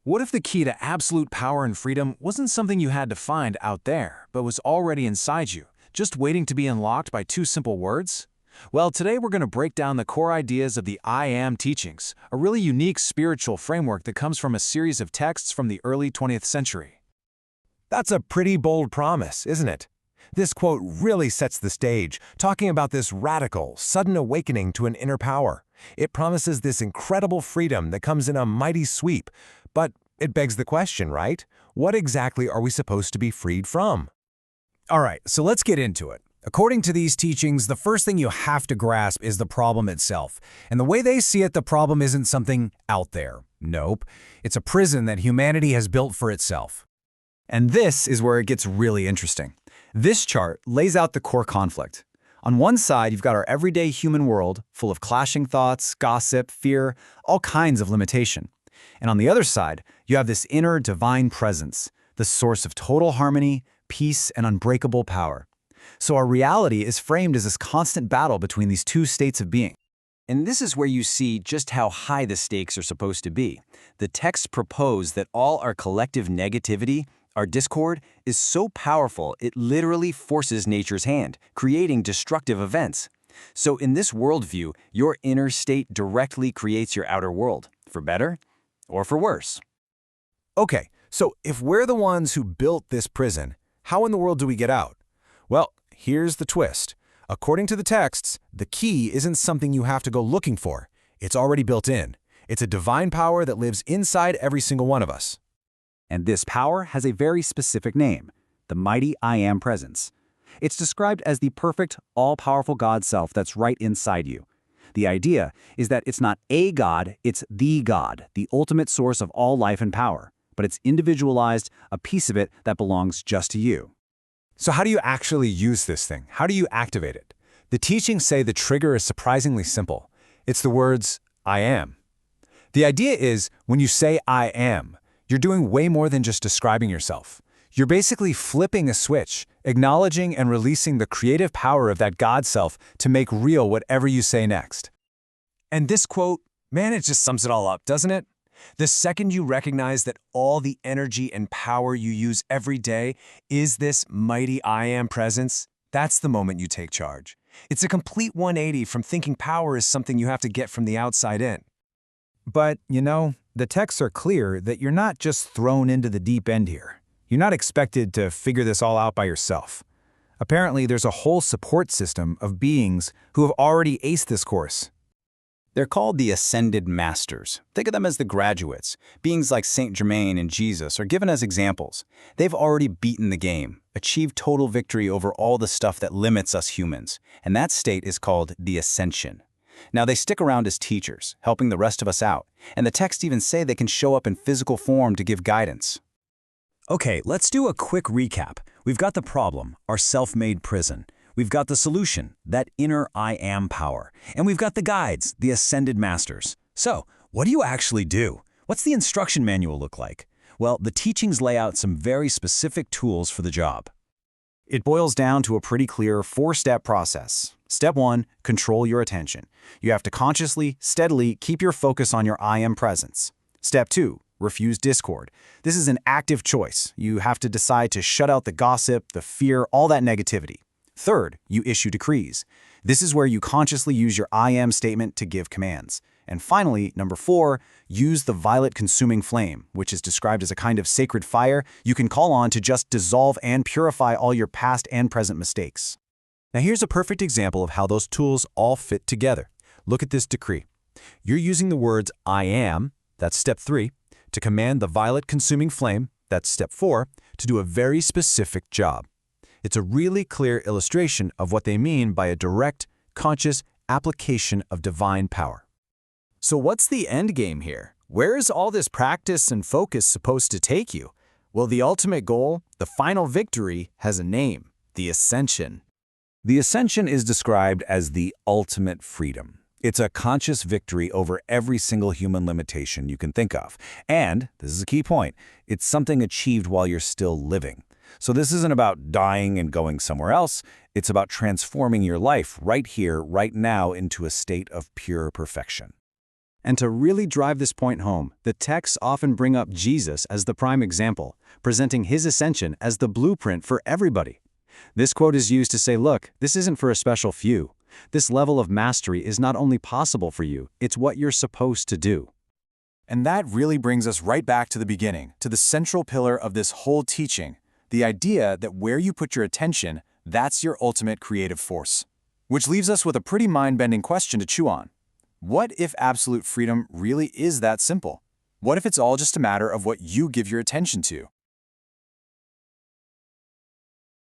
What if the key to absolute power and freedom wasn't something you had to find out there, but was already inside you, just waiting to be unlocked by two simple words? Well, today we're going to break down the core ideas of the I Am teachings, a really unique spiritual framework that comes from a series of texts from the early 20th century. That's a pretty bold promise, isn't it? This quote really sets the stage, talking about this radical, sudden awakening to an inner power. It promises this incredible freedom that comes in a mighty sweep. But it begs the question, right? What exactly are we supposed to be freed from? All right, so let's get into it. According to these teachings, the first thing you have to grasp is the problem itself. And the way they see it, the problem isn't something out there. Nope. It's a prison that humanity has built for itself. And this is where it gets really interesting. This chart lays out the core conflict. On one side, you've got our everyday human world, full of clashing thoughts, gossip, fear, all kinds of limitation. And on the other side, you have this inner divine presence, the source of total harmony, peace, and unbreakable power. So our reality is framed as this constant battle between these two states of being. And this is where you see just how high the stakes are supposed to be. The texts propose that all our collective negativity, our discord, is so powerful it literally forces nature's hand, creating destructive events. So in this worldview, your inner state directly creates your outer world, for better or for worse. Okay, so if we're the ones who built this prison, how in the world do we get out? Well, here's the twist. According to the texts, the key isn't something you have to go looking for. It's already built in. It's a divine power that lives inside every single one of us. And this power has a very specific name, the mighty I Am presence. It's described as the perfect, all-powerful God self that's right inside you. The idea is that it's not a God, it's the God, the ultimate source of all life and power. But it's individualized, a piece of it that belongs just to you. So how do you actually use this thing? How do you activate it? The teachings say the trigger is surprisingly simple. It's the words, I am. The idea is, when you say I am, you're doing way more than just describing yourself. You're basically flipping a switch, acknowledging and releasing the creative power of that God self to make real whatever you say next. And this quote, man, it just sums it all up, doesn't it? The second you recognize that all the energy and power you use every day is this mighty I Am presence, that's the moment you take charge. It's a complete 180 from thinking power is something you have to get from the outside in. But, the texts are clear that you're not just thrown into the deep end here. You're not expected to figure this all out by yourself. Apparently, there's a whole support system of beings who have already aced this course. They're called the Ascended Masters. Think of them as the graduates. Beings like Saint Germain and Jesus are given as examples. They've already beaten the game, achieved total victory over all the stuff that limits us humans. And that state is called the ascension. Now, they stick around as teachers, helping the rest of us out. And the texts even say they can show up in physical form to give guidance. Okay, let's do a quick recap. We've got the problem, our self-made prison. We've got the solution, that inner I Am power. And we've got the guides, the Ascended Masters. So, what do you actually do? What's the instruction manual look like? Well, the teachings lay out some very specific tools for the job. It boils down to a pretty clear 4-step process. Step 1, control your attention. You have to consciously, steadily keep your focus on your I Am presence. Step 2, refuse discord. This is an active choice. You have to decide to shut out the gossip, the fear, all that negativity. Third, you issue decrees. This is where you consciously use your I Am statement to give commands. And finally, number 4, use the violet consuming flame, which is described as a kind of sacred fire you can call on to just dissolve and purify all your past and present mistakes. Now here's a perfect example of how those tools all fit together. Look at this decree. You're using the words I am, that's step 3, to command the violet consuming flame, that's step 4, to do a very specific job. It's a really clear illustration of what they mean by a direct, conscious application of divine power. So what's the end game here? Where is all this practice and focus supposed to take you? Well, the ultimate goal, the final victory, has a name, the ascension. The ascension is described as the ultimate freedom. It's a conscious victory over every single human limitation you can think of. And, this is a key point, it's something achieved while you're still living. So this isn't about dying and going somewhere else. It's about transforming your life right here, right now, into a state of pure perfection. And to really drive this point home, the texts often bring up Jesus as the prime example, presenting his ascension as the blueprint for everybody. This quote is used to say, look, this isn't for a special few. This level of mastery is not only possible for you, it's what you're supposed to do. And that really brings us right back to the beginning, to the central pillar of this whole teaching, the idea that where you put your attention, that's your ultimate creative force. Which leaves us with a pretty mind-bending question to chew on. What if absolute freedom really is that simple? What if it's all just a matter of what you give your attention to?